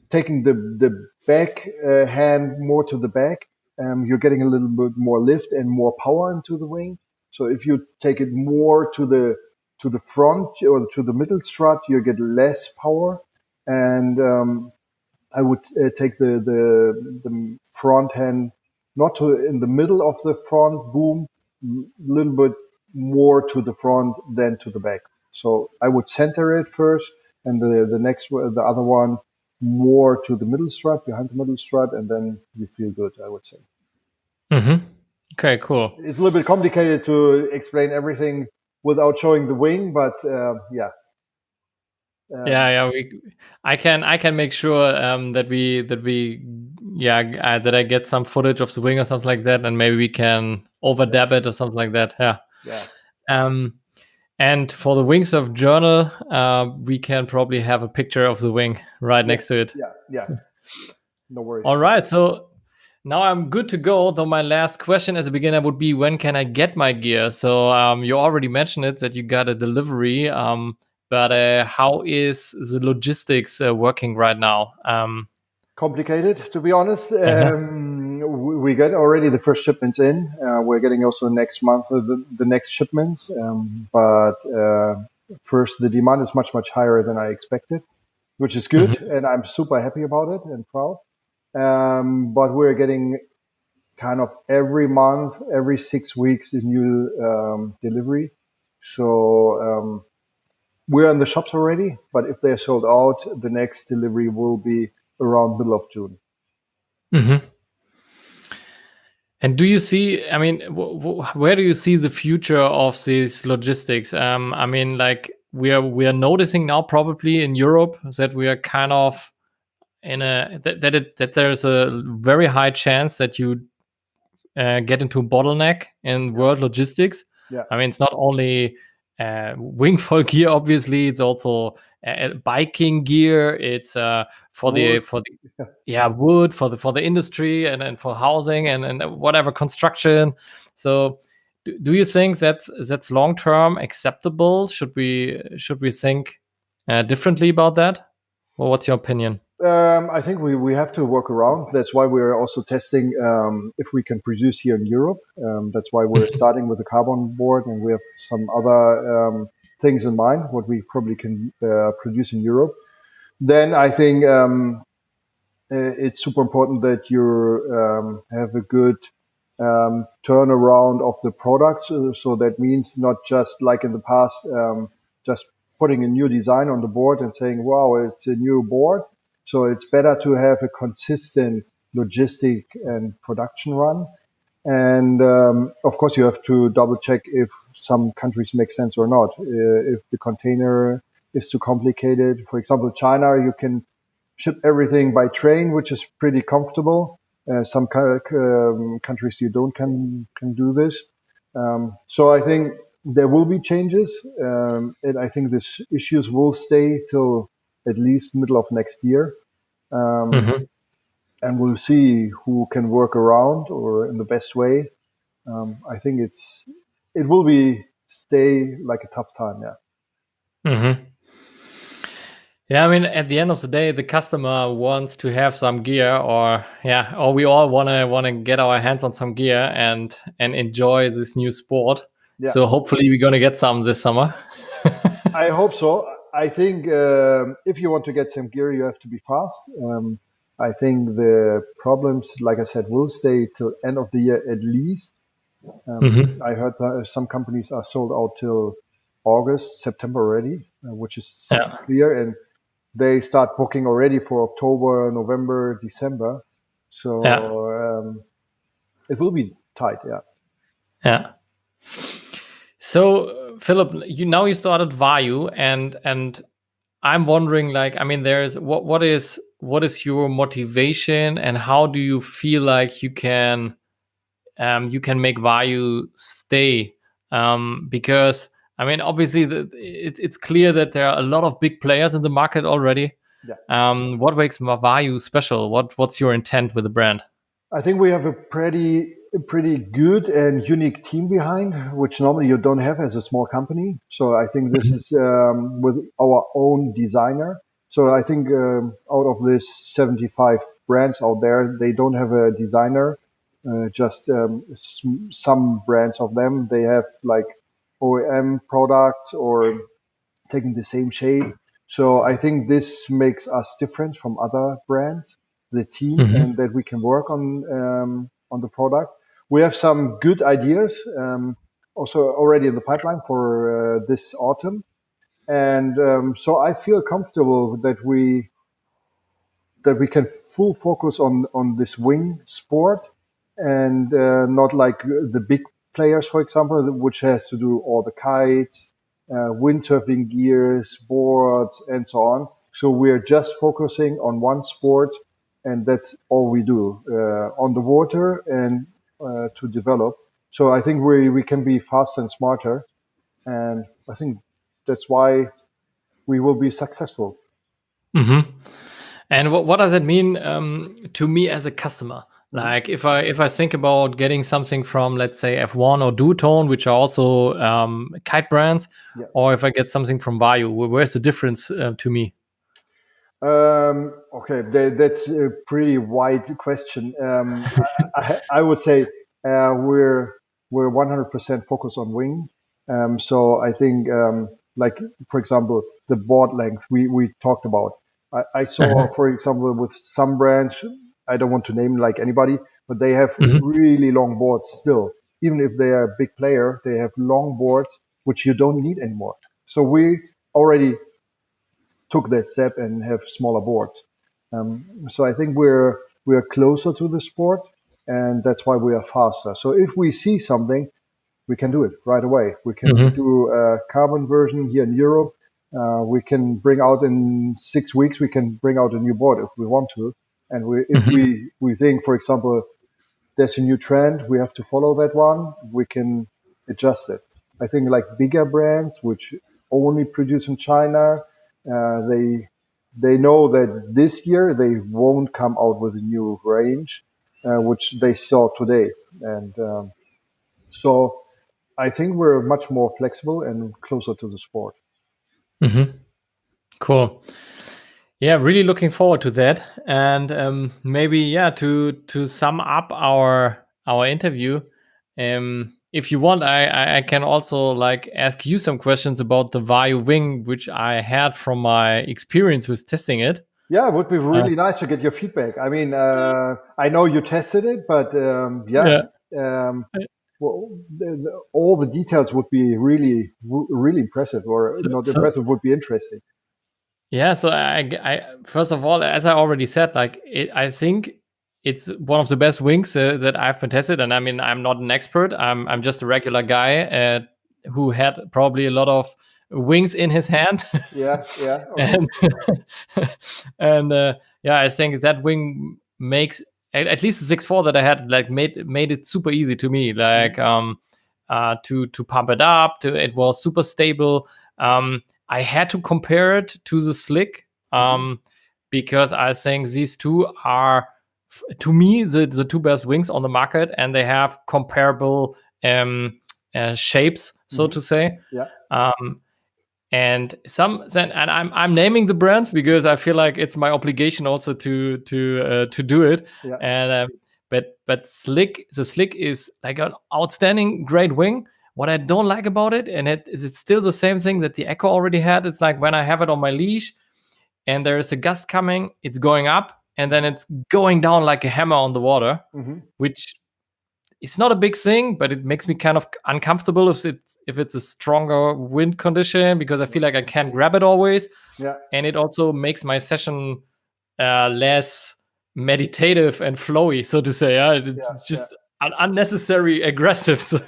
taking the back hand more to the back, you're getting a little bit more lift and more power into the wing. So if you take it more to the front or to the middle strut, you get less power. And I would take the front hand not to in the middle of the front boom, a little bit more to the front than to the back. So I would center it first, and the other one more to the middle strut, behind the middle strut, and then you feel good, I would say. Mhm. Okay, cool. It's a little bit complicated to explain everything without showing the wing, but Yeah. I can make sure that I get some footage of the wing or something like that, and maybe we can over yeah, dab it or something like that. Yeah. yeah, Um, and for the Wingsurf journal, we can probably have a picture of the wing right yeah, next to it. yeah. No worries. All right. So now I'm good to go. Though my last question as a beginner would be, when can I get my gear? So you already mentioned it that you got a delivery. But how is the logistics working right now? Complicated, to be honest. Uh-huh. We get already the first shipments in. We're getting also next month the next shipments. But first, the demand is much, much higher than I expected, which is good. Mhm. And I'm super happy about it and proud. But we're getting kind of every month, every 6 weeks, a new delivery. So we're in the shops already, but if they're sold out, the next delivery will be around middle of June. Mhm. And do you see, I mean, where do you see the future of these logistics? I mean, like we are noticing now probably in Europe that we are kind of in that there's a very high chance that you get into a bottleneck in Yeah, world logistics. yeah. I mean, it's not only wingfoil gear, obviously. It's also biking gear. It's for the Wood. for the yeah, wood for the industry, and for housing, and whatever construction. So, do you think that's long term acceptable? Should we think differently about that? Or what's your opinion? I think we have to work around. That's why we're also testing if we can produce here in Europe. That's why we're starting with the carbon board, and we have some other things in mind what we probably can produce in Europe. Then I think it's super important that you have a good turnaround of the products. So that means not just like in the past, just putting a new design on the board and saying, wow, it's a new board. So it's better to have a consistent logistic and production run. And of course, you have to double check if some countries make sense or not. If the container is too complicated, for example, China, you can ship everything by train, which is pretty comfortable. Some countries you don't can do this. So I think there will be changes, and I think these issues will stay till at least middle of next year. Um, Mhm. and we'll see who can work around or in the best way. I think it will be stay like a tough time. Yeah. Mhm. Yeah, I mean, at the end of the day, the customer wants to have some gear, or we all wanna get our hands on some gear and enjoy this new sport. Yeah. So hopefully, we're gonna get some this summer. I hope so. I think if you want to get some gear, you have to be fast. I think the problems, like I said, will stay till end of the year at least. Mhm. I heard that some companies are sold out till August, September already, which is super Yeah. clear, and they start booking already for October, November, December. So Yeah. it will be tight. Yeah. Yeah. So, Philip, you started Vayu, and I'm wondering, like, I mean, there's what is your motivation, and how do you feel like you can make Vayu stay? Because I mean, obviously, it's clear that there are a lot of big players in the market already. Yeah. What makes Vayu special? What's your intent with the brand? I think we have a pretty good and unique team behind, which normally you don't have as a small company. So I think this is with our own designer. So I think out of this 75 brands out there, they don't have a designer. Just some brands of them, they have like OEM products or taking the same shape. So I think this makes us different from other brands, the team, and that we can work on the product. We have some good ideas also already in the pipeline for this autumn, and so I feel comfortable that we can full focus on this wing sport and not like the big players, for example, which has to do all the kites, windsurfing gears, boards, and so on. So we're just focusing on one sport, and that's all we do on the water and to develop. So I think we can be faster and smarter, and I think that's why we will be successful. And what does it mean to me as a customer? Like if I think about getting something from, let's say, F1 or Duotone, which are also kite brands, Yeah. or if I get something from Vayu, where's the difference to me? Okay, that's a pretty wide question. I would say we're 100% focused on wing. So I think, like for example, the board length we talked about. I saw, for example, with some brands, I don't want to name like anybody, but they have really long boards still. Even if they are a big player, they have long boards which you don't need anymore. So we already took that step and have smaller boards. So I think we're closer to the sport, and that's why we are faster. So if we see something, we can do it right away. We can do a carbon version here in Europe. We can bring out in 6 weeks. We can bring out a new board if we want to, and if we think, for example, there's a new trend, we have to follow that one. We can adjust it. I think like bigger brands which only produce in China, they know that this year they won't come out with a new range, which they saw today. And so I think we're much more flexible and closer to the sport. Cool. Yeah, really looking forward to that. And maybe to sum up our interview, if you want, I can also like ask you some questions about the Vayu wing, which I had from my experience with testing it. Yeah, it would be really nice to get your feedback. I mean, I know you tested it, but well, all the details would be really impressive, or not impressive, would be interesting. Yeah, so I first of all, as I already said, like I think it's one of the best wings that I've been tested. And I mean, I'm not an expert. I'm just a regular guy who had probably a lot of wings in his hand. Yeah, okay. And I think that wing makes at least the 6.4 that I had like made it super easy to me. Like to pump it up. It was super stable. I had to compare it to the Slick because I think these two are, to me, the two best wings on the market, and they have comparable shapes, so to say. Yeah. And I'm naming the brands because I feel like it's my obligation also to do it. Yeah. And but the Slick is like an outstanding great wing. What I don't like about it, and it's still the same thing that the Echo already had. It's like when I have it on my leash and there is a gust coming, it's going up and then it's going down like a hammer on the water, which is not a big thing, but it makes me kind of uncomfortable if it's a stronger wind condition, because I feel like I can't grab it always. Yeah. And it also makes my session less meditative and flowy, so to say. It's just unnecessary aggressive. So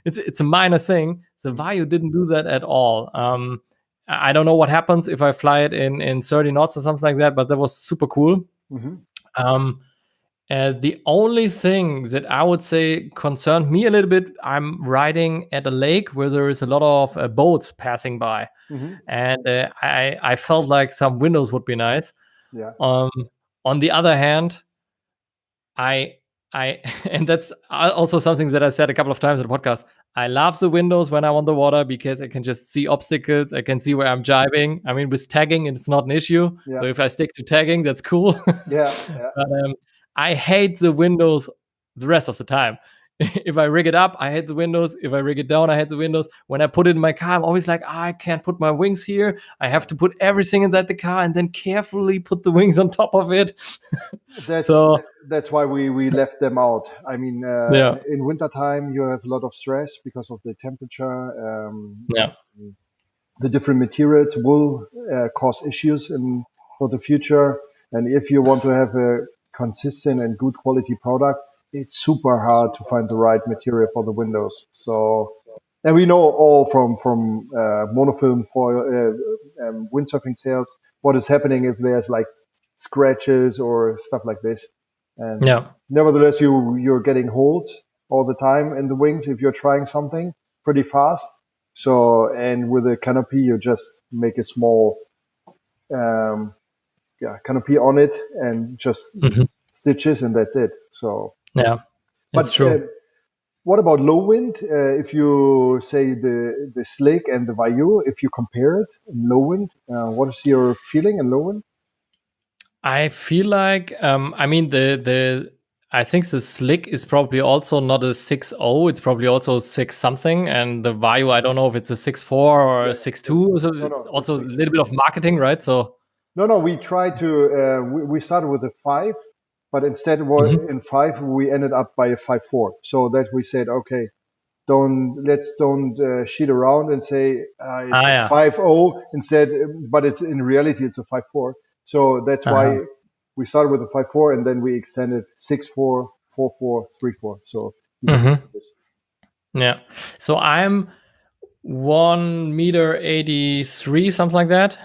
it's a minor thing. The Vayu didn't do that at all. I don't know what happens if I fly it in 30 knots or something like that, but that was super cool. Um, the only thing that I would say concerned me a little bit, I'm riding at a lake where there is a lot of boats passing by, and I felt like some windows would be nice. Yeah. On the other hand, I and that's also something that I said a couple of times in the podcast. I love the windows when I'm on the water because I can just see obstacles. I can see where I'm jibing. I mean, with tagging, it's not an issue. Yeah. So if I stick to tagging, that's cool. Yeah. But I hate the windows the rest of the time. If I rig it up, I hate the windows. If I rig it down, I hate the windows. When I put it in my car, I'm always like, I can't put my wings here. I have to put everything inside the car and then carefully put the wings on top of it. That's why we left them out. I mean, in wintertime, you have a lot of stress because of the temperature. The different materials will cause issues for the future. And if you want to have a consistent and good quality product, it's super hard to find the right material for the windows. So, and we know all from monofilm foil, windsurfing sales, what is happening if there's like scratches or stuff like this. And nevertheless, you're getting holes all the time in the wings if you're trying something pretty fast. So, and with a canopy, you just make a small, canopy on it and just stitches, and that's it. So, that's true. What about low wind? If you say the Slick and the Vayu, if you compare it in low wind, what is your feeling in low wind? I feel like, I mean, I think the Slick is probably also not a 6.0. It's probably also 6 something. And the Vayu, I don't know if it's a 6.4 or a 6.2. So it's also a little bit of marketing, right? So no, we tried to. We started with a 5, but instead in 5 we ended up by a 5.4. So that we said, okay, let's don't cheat around and say it's a 5.0 instead. But it's in reality it's a 5.4. So that's why we started with a 5.4 and then we extended 6.4, 4.4, 3.4. So yeah. So I'm 1.83 m, something like that.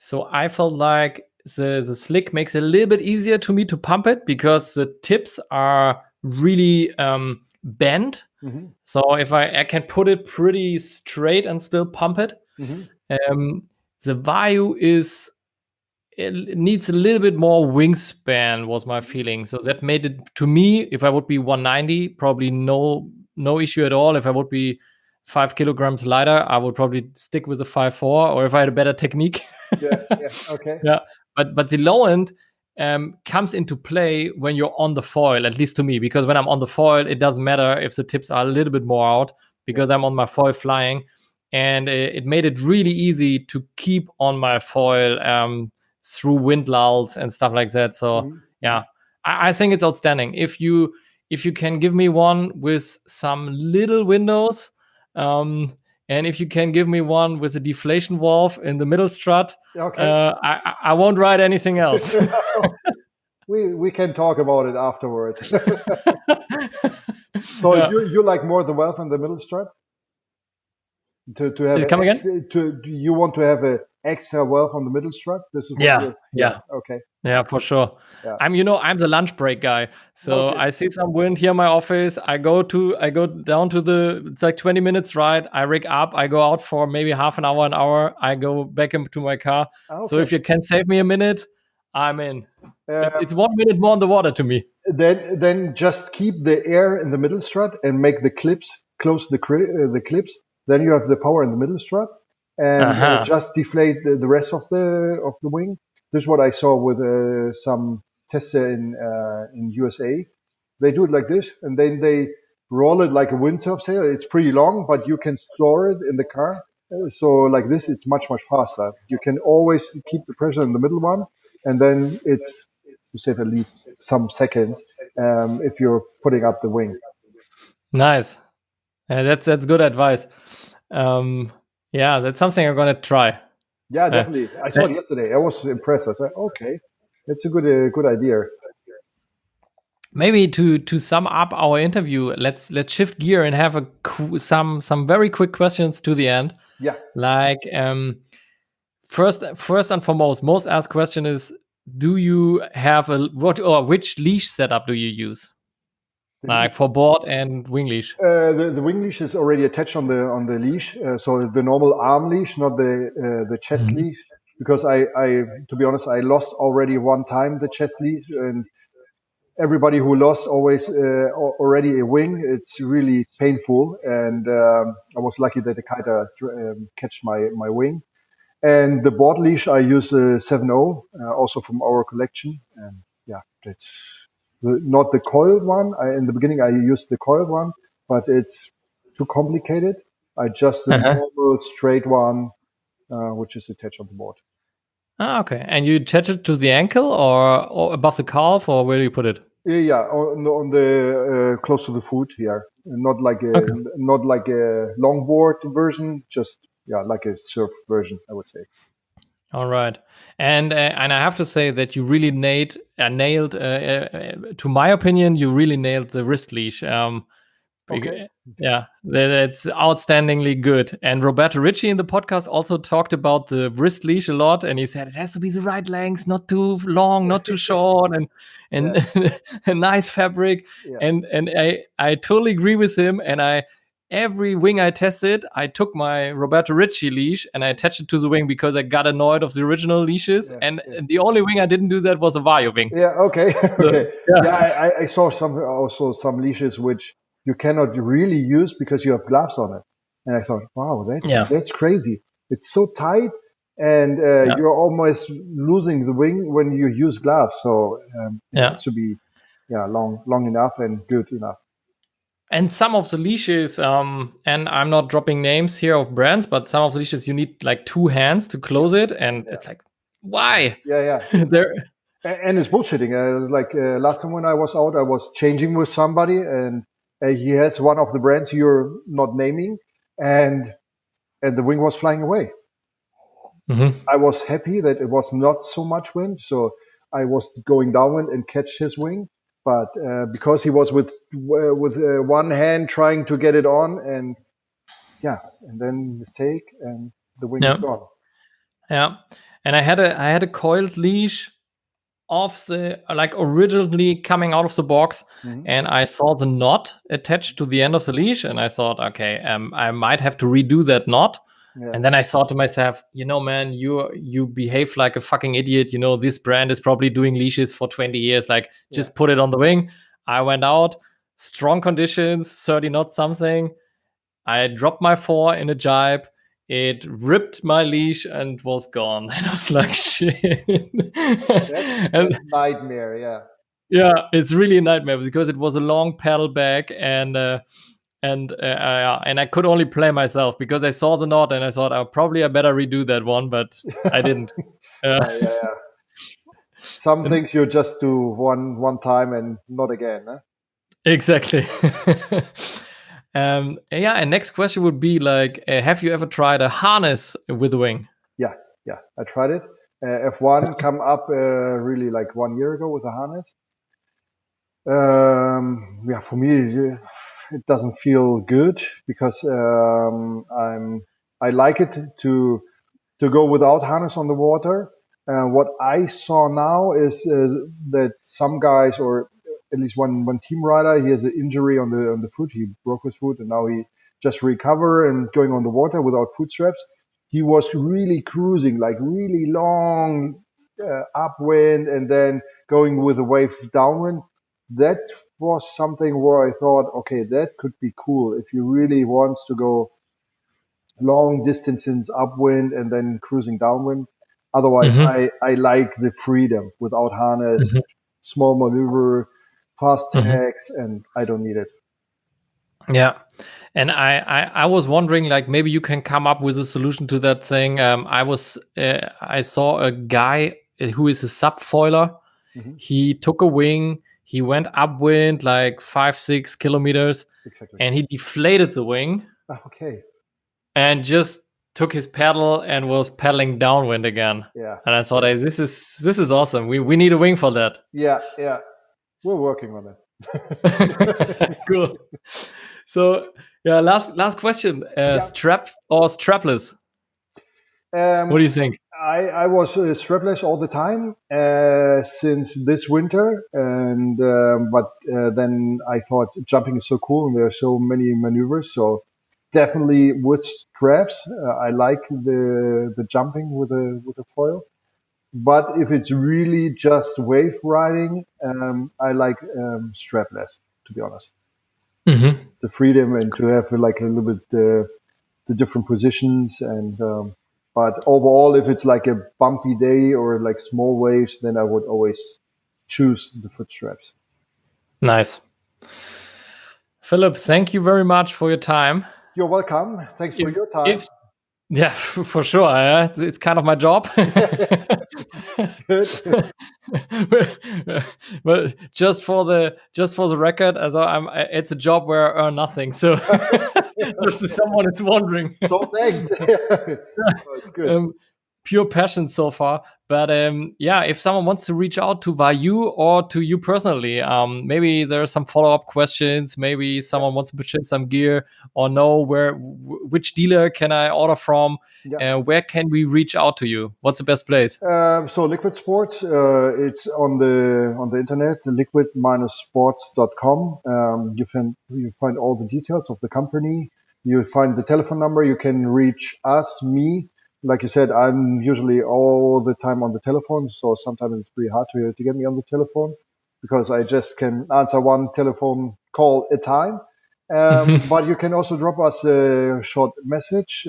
So I felt like the Slick makes it a little bit easier to me to pump it because the tips are really bent. So if I can put it pretty straight and still pump it. The Vayu it needs a little bit more wingspan, was my feeling. So that made it, to me, if I would be 190, probably no issue at all. If I would be 5 kilograms lighter, I would probably stick with a 5.4, or if I had a better technique. Okay. But the low end comes into play when you're on the foil, at least to me, because when I'm on the foil, it doesn't matter if the tips are a little bit more out because I'm on my foil flying. And it made it really easy to keep on my foil through wind lulls and stuff like that. So I think it's outstanding. If you can give me one with some little windows, and if you can give me one with a deflation valve in the middle strut, I won't ride anything else. we can talk about it afterwards. So you like more the valve in the middle strut? To have you want to have an extra valve on the middle strut? This is what okay. Yeah, for sure. I'm the lunch break guy. So I see some wind here in my office. I go down to it's like 20 minutes ride. I rig up. I go out for maybe half an hour. I go back into my car. So if you can save me a minute, I'm in. It's 1 minute more on the water to me. Then just keep the air in the middle strut and make the clips, close the clips. Then you have the power in the middle strut, and just deflate the rest of the wing. This is what I saw with some tester in USA. They do it like this, and then they roll it like a windsurf sail. It's pretty long, but you can store it in the car. So like this, it's much faster. You can always keep the pressure in the middle one, and then you save at least some seconds if you're putting up the wing. Nice. That's good advice. That's something I'm gonna try. Yeah, definitely. I saw it yesterday. I was impressed. I said, okay, that's a good idea. maybe to sum up our interview, let's shift gear and have some very quick questions to the end. Yeah. Like first and foremost, most asked question is, do you have which leash setup do you use? The Like leash. for board and wing leash? The wing leash is already attached on the leash, so the normal arm leash, not the chest Mhm. leash. Because I to be honest, I lost already one time the chest leash, and everybody who lost always already a wing. It's really painful, and I was lucky that the kiter catch my wing. And the board leash I use a 7.0, also from our collection. And yeah, it's not the coiled one. In the beginning I used the coiled one, but it's too complicated. I just the Uh-huh. normal straight one, which is attached on the board. Ah, okay. And you attach it to the ankle or above the calf, or where do you put it? Yeah, on the close to the foot here, Okay. not like a longboard version, just yeah, like a surf version, I would say. All right, and I have to say that you really nailed. To my opinion, you really nailed the wrist leash. Okay. Yeah, that's outstandingly good. And Roberto Ricci in the podcast also talked about the wrist leash a lot, and he said it has to be the right length, not too long, not too short, and Yeah, a nice fabric. yeah, And I totally agree with him. And every wing I tested, I took my Roberto Ricci leash and I attached it to the wing because I got annoyed of the original leashes. yeah, And, yeah. and the only wing I didn't do that was a Vayu wing. Yeah, okay, So, okay. Yeah, yeah, I saw some leashes which you cannot really use because you have gloves on it. And I thought, wow, yeah, that's crazy. It's so tight, and yeah, you're almost losing the wing when you use gloves. So it yeah. has to be, yeah, long enough and good enough. And some of the leashes, and I'm not dropping names here of brands, but some of the leashes you need like two hands to Yeah, close it, and yeah, it's like, why? yeah. There, And it's bullshitting. Like last time when I was out, I was changing with somebody, and he has one of the brands you're not naming, and the wing was flying away. Mhm. I was happy that it was not so much wind, so I was going downwind and catch his wing. But because he was with one hand trying to get it on, and yeah, and then mistake, and the wing is Yeah, gone. yeah. And I had a coiled leash of the like originally coming out of the box, Hmm. and I saw the knot attached to the end of the leash, and I thought, okay, I might have to redo that knot. Yeah, And then I thought to myself, man, you behave like a fucking idiot. This brand is probably doing leashes for 20 years. Like, yeah. just put it on the wing. I went out, strong conditions, 30 knots something. I dropped my four in a jibe. It ripped my leash and was gone. And I was like, shit. That's And nightmare. Yeah. yeah, it's really a nightmare because it was a long paddle back, and I could only play myself because I saw the knot and I thought, I better redo that one, but I didn't. Uh, Yeah. Some and- things you just do one time and not again. Huh? exactly. Yeah, and next question would be like, have you ever tried a harness with a wing? Yeah. I tried it. F1 come up really like 1 year ago with a harness. Yeah, for me, it doesn't feel good because I like it to go without harness on the water. What I saw now is that some guys, or at least one team rider, he has an injury on the foot. He broke his foot, and now he just recover and going on the water without foot straps. He was really cruising, like really long upwind, and then going with the wave downwind. That was something where I thought, okay, that could be cool if you really wants to go long distances upwind and then cruising downwind. Otherwise, Hmm. I like the freedom without harness, Hmm. small maneuver, fast Hmm. tags, and I don't need it. Yeah. And I was wondering, like, maybe you can come up with a solution to that thing. I saw a guy who is a subfoiler. Hmm. He took a wing, he went upwind like 5-6 kilometers, Exactly. and he deflated the wing Okay. and just took his paddle and was paddling downwind again. Yeah. And I thought, hey, this is awesome. We need a wing for that. Yeah. Yeah. We're working on it. Cool. So yeah, last question. Straps or strapless? What do you think? I was strapless all the time since this winter, and then I thought jumping is so cool and there are so many maneuvers. So definitely with straps. I like the jumping with a foil. But if it's really just wave riding, I like strapless, to be honest. Mm-hmm. The freedom and to have like a little bit the different positions and. But overall, if it's like a bumpy day or like small waves, then I would always choose the foot straps. Nice. Philip, thank you very much for your time. You're welcome. Thanks for your time. Yeah, for sure. It's kind of my job. Good. But just for the record, it's a job where I earn nothing. So just if someone is wondering. So thanks. It's good. Pure passion so far. But yeah, if someone wants to reach out to Vayu or to you personally, maybe there are some follow-up questions. Maybe someone wants to purchase some gear or know which dealer can I order from. Where can we reach out to you? What's the best place? So Liquid Sports, it's on the internet, liquid-sports.com. You find all the details of the company. You find the telephone number. You can reach us, me. Like you said, I'm usually all the time on the telephone, so sometimes it's pretty hard to get me on the telephone because I just can answer one telephone call at a time. But you can also drop us a short message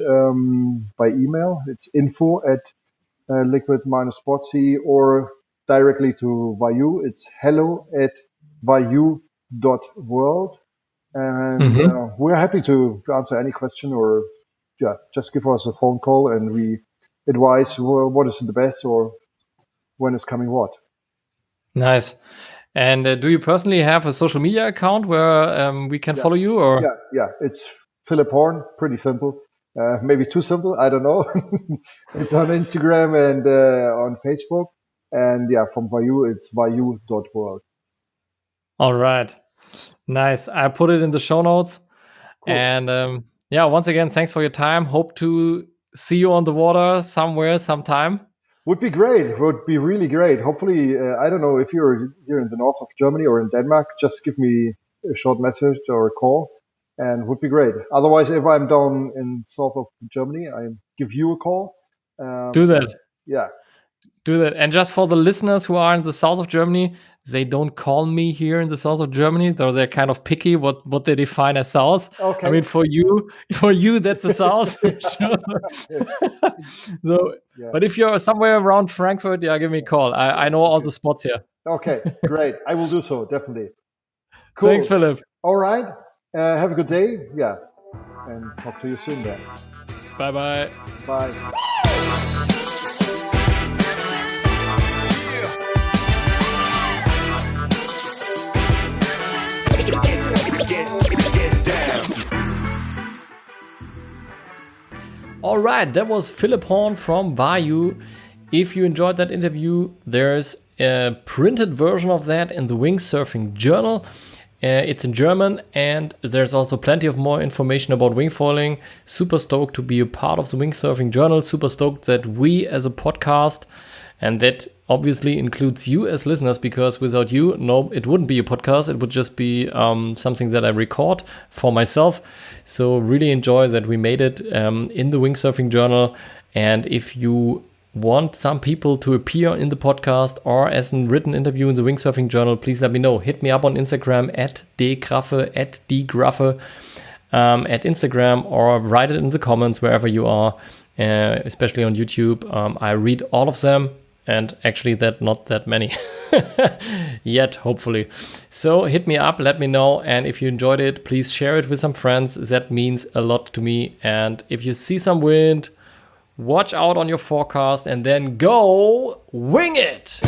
by email. It's info@liquid-sportsy or directly to Vayu. It's hello@vayu.world. And we're happy to answer any question or just give us a phone call and we advise what is the best or when is coming what. Nice. And do you personally have a social media account where we can follow you? Or yeah, it's Philip Horn. Pretty simple. Maybe too simple. I don't know. It's on Instagram and on Facebook. And yeah, from Vayu, it's vayu.world. All right. Nice. I put it in the show notes. Cool. And yeah, once again, thanks for your time. Hope to see you on the water somewhere, sometime. Would be great. Would be really great. Hopefully, I don't know if you're here in the north of Germany or in Denmark, just give me a short message or a call and would be great. Otherwise, if I'm down in south of Germany, I give you a call. Do that. Yeah. Do that. And just for the listeners who are in the south of Germany, they don't call me here in the south of Germany, though they're kind of picky what they define as south. Okay. I mean, for you, that's the south. So, but if you're somewhere around Frankfurt, give me a call. I know all the spots here. Okay, great. I will do so, definitely. Cool. Thanks, Philip. All right. Have a good day. Yeah. And talk to you soon then. Bye-bye. Bye. All right, that was Philip Horn from Vayu. If you enjoyed that interview, there's a printed version of that in the Wingsurfing Journal. It's in German, and there's also plenty of more information about wingfoiling. Super stoked to be a part of the Wingsurfing Journal. Super stoked that we as a podcast, and that obviously includes you as listeners, because without you, no, it wouldn't be a podcast. It would just be something that I record for myself. So really enjoy that we made it in the Wingsurfing Journal. And if you want some people to appear in the podcast or as a written interview in the Wingsurfing Journal, please let me know. Hit me up on Instagram @dgraffe, @dgraffe at Instagram, or write it in the comments wherever you are, especially on YouTube. I read all of them. And actually not that many yet, hopefully. So hit me up, let me know. And if you enjoyed it, please share it with some friends. That means a lot to me. And if you see some wind, watch out on your forecast and then go wing it.